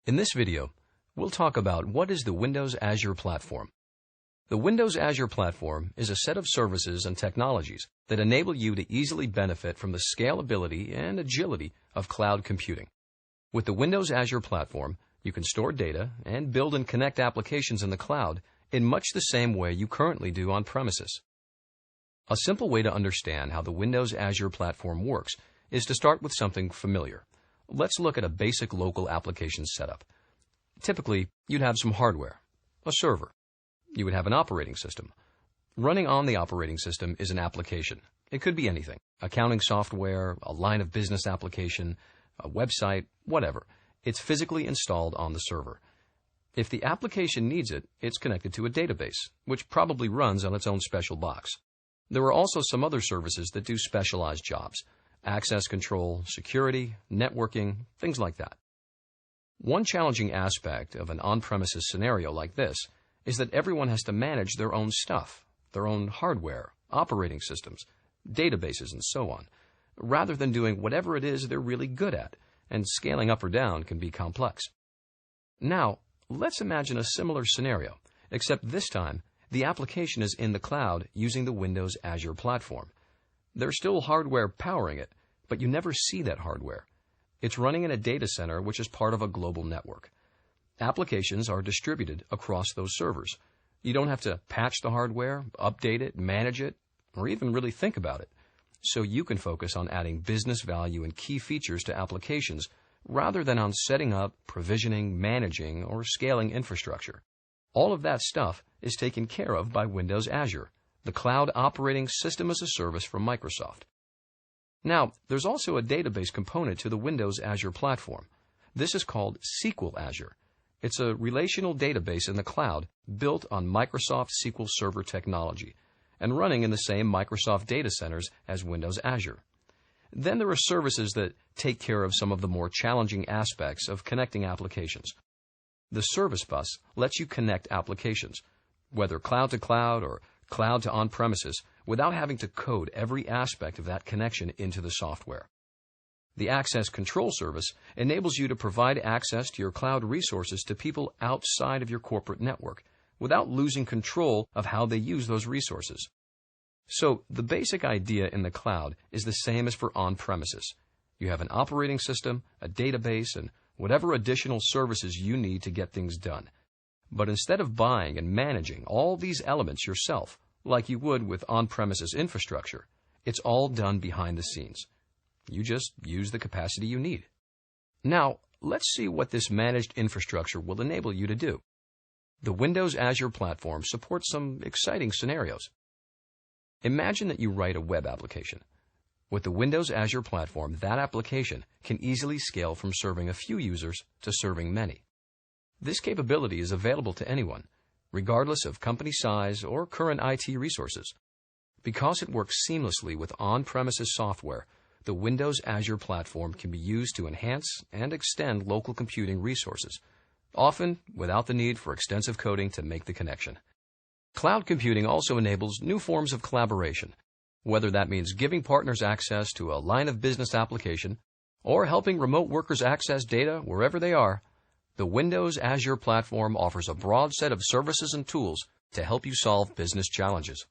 In this video, we'll talk about what is the Windows Azure Platform. The Windows Azure Platform is a set of services and technologies that enable you to easily benefit from the scalability and agility of cloud computing. With the Windows Azure Platform, you can store data and build and connect applications in the cloud in much the same way you currently do on premises. A simple way to understand how the Windows Azure Platform works is to start with something familiar. Let's look at a basic local application setup. Typically, you'd have some hardware, a server. You would have an operating system. Running on the operating system is an application. It could be anything: accounting software, a line of business application, a website, whatever. It's physically installed on the server. If the application needs it, it's connected to a database, which probably runs on its own special box. There are also some other services that do specialized jobs: access control, security, networking, things like that. One challenging aspect of an on-premises scenario like this is that everyone has to manage their own stuff, their own hardware, operating systems, databases, and so on, rather than doing whatever it is they're really good at, and scaling up or down can be complex. Now, let's imagine a similar scenario, except this time, the application is in the cloud using the Windows Azure Platform. There's still hardware powering it, but you never see that hardware. It's running in a data center which is part of a global network. Applications are distributed across those servers. You don't have to patch the hardware, update it, manage it, or even really think about it. So you can focus on adding business value and key features to applications rather than on setting up, provisioning, managing, or scaling infrastructure. All of that stuff is taken care of by Windows Azure, the cloud operating system as a service from Microsoft. Now, there's also a database component to the Windows Azure Platform. This is called SQL Azure. It's a relational database in the cloud built on Microsoft SQL Server technology and running in the same Microsoft data centers as Windows Azure. Then there are services that take care of some of the more challenging aspects of connecting applications. The Service Bus lets you connect applications, whether cloud to cloud or cloud to on-premises, without having to code every aspect of that connection into the software. The Access Control Service enables you to provide access to your cloud resources to people outside of your corporate network, without losing control of how they use those resources. So, the basic idea in the cloud is the same as for on-premises. You have an operating system, a database, and whatever additional services you need to get things done. But instead of buying and managing all these elements yourself, like you would with on-premises infrastructure, it's all done behind the scenes. You just use the capacity you need. Now, let's see what this managed infrastructure will enable you to do. The Windows Azure Platform supports some exciting scenarios. Imagine that you write a web application. With the Windows Azure Platform, that application can easily scale from serving a few users to serving many. This capability is available to anyone, regardless of company size or current IT resources. Because it works seamlessly with on-premises software, the Windows Azure Platform can be used to enhance and extend local computing resources, often without the need for extensive coding to make the connection. Cloud computing also enables new forms of collaboration, whether that means giving partners access to a line of business application or helping remote workers access data wherever they are. The Windows Azure Platform offers a broad set of services and tools to help you solve business challenges.